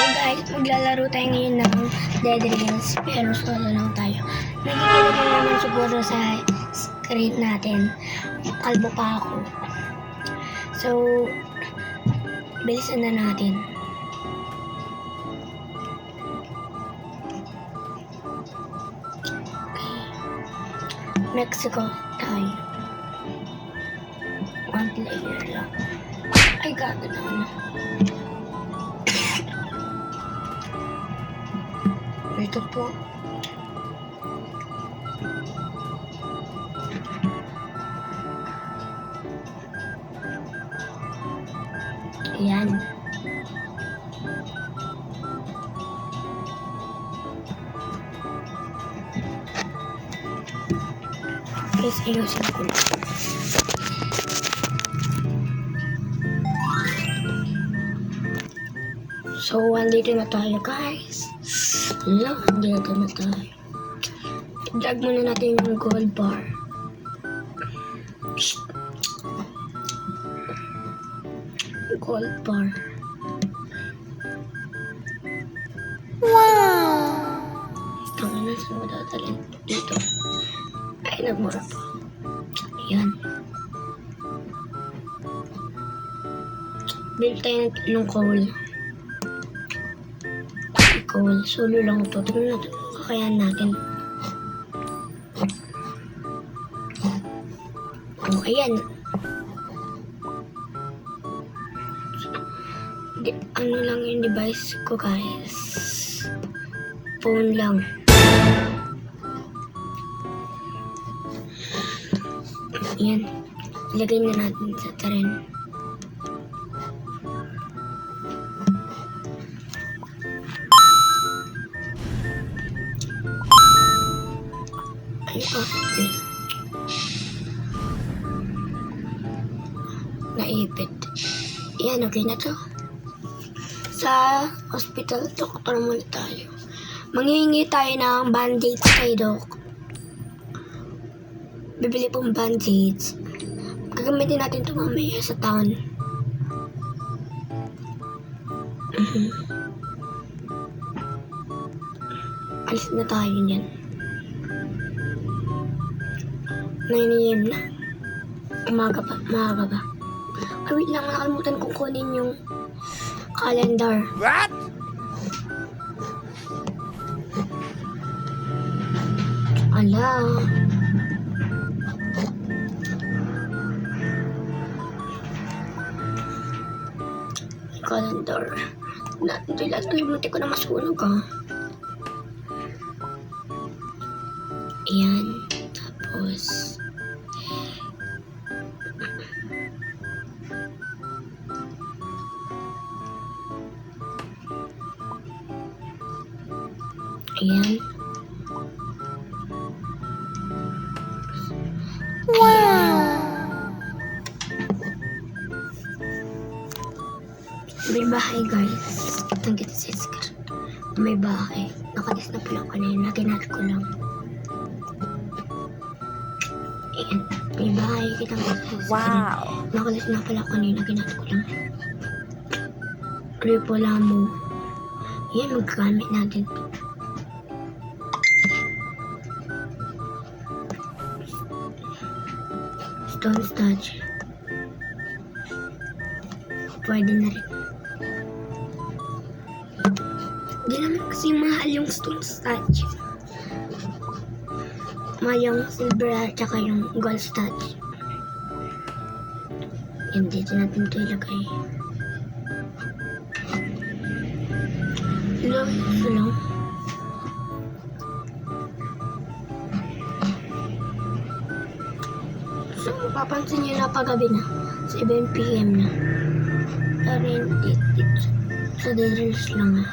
Guys, maglalaro tayo ngayon ng Dead Reels, pero solo lang tayo. Nakikita nyo naman siguro sa screen natin, kalbo pa ako. So, bilisan na natin. Okay. Mexico tayo. One player lang. Ay, gato na ano. Ito po. Ayan. Please ayusin ko lang. So, andito na tayo guys. Andito na tayo. I-drag muna natin yung gold bar. Gold bar. Wow! Tangin na sa madadalhin dito. Ay, nagmura pa. Ayan. Build tayo ng ilong coal. Coal. Solo lang ito. Tignan natin. Kakayahan natin. Oh, ayan. Ano lang yung device ko guys. Phone lang. Ayan. Ilagay na natin sa tren. Ay, okay. Naipit. Ayan, okay na to. Sa hospital, doktor muna tayo. Manghihingi tayo ng band-aids kay Doc. Bibili pong band-aids. Gagamitin natin ito mamaya sa town. Alis na tayo niyan. 9 AM na. Umaga pa. Ay, wait lang. Nakalimutan kong kunin yung calendar. What? Ala. Calendar. Ito yung munti ko na masunog Ayan. Tapos ayan. Wow! May bahay guys. Kitang kita sa screen. May bahay. Nakalis na pala kanina. Naginat ko lang. Ayan. May bahay. Kitang kita sa screen. Wow! Nakalis na pala kanina. Naginat ko lang. Ripola mo. Ayan. Magkagamit natin. Stone statue. Pwede na rin. Hindi naman kasi mahal yung stone statue. Mahal yung silver at saka yung gold statue. Yan, dito natin ito ilagay. Ito lang. So, mapapansin nyo na paggabi na. 7 PM na. Pero hindi dito. Sa drills lang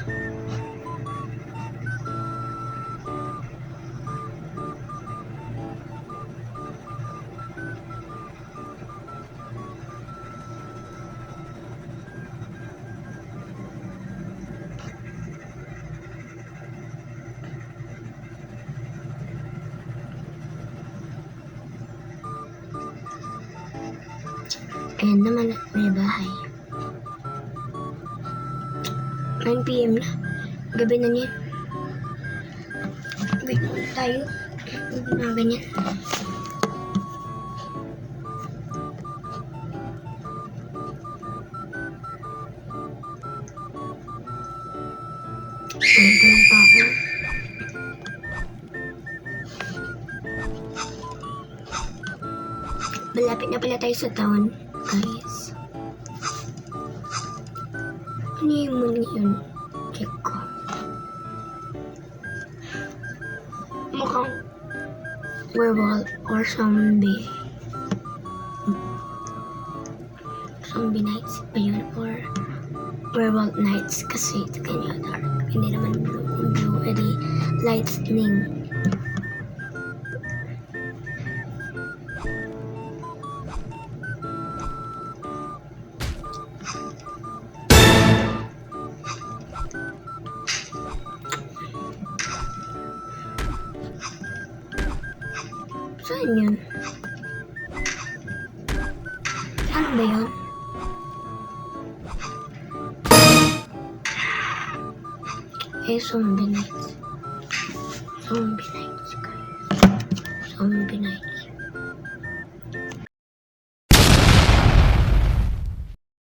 Ayan naman, may bahay. 9 PM na. Gabi na niyan. Wait muna tayo. Mga ganyan. Ganun pa ako. Malapit na pala tayo sa town, guys. Ano yung muna yun? Check ko. Mukhang werewolf or zombie. Zombie nights ba yun? Or werewolf nights kasi ito kanya dark. Hindi naman blue. Kung blue, edi lightning. Saan yun? Ano ba yun? Zombie nights. Zombie nights, guys. Zombie nights.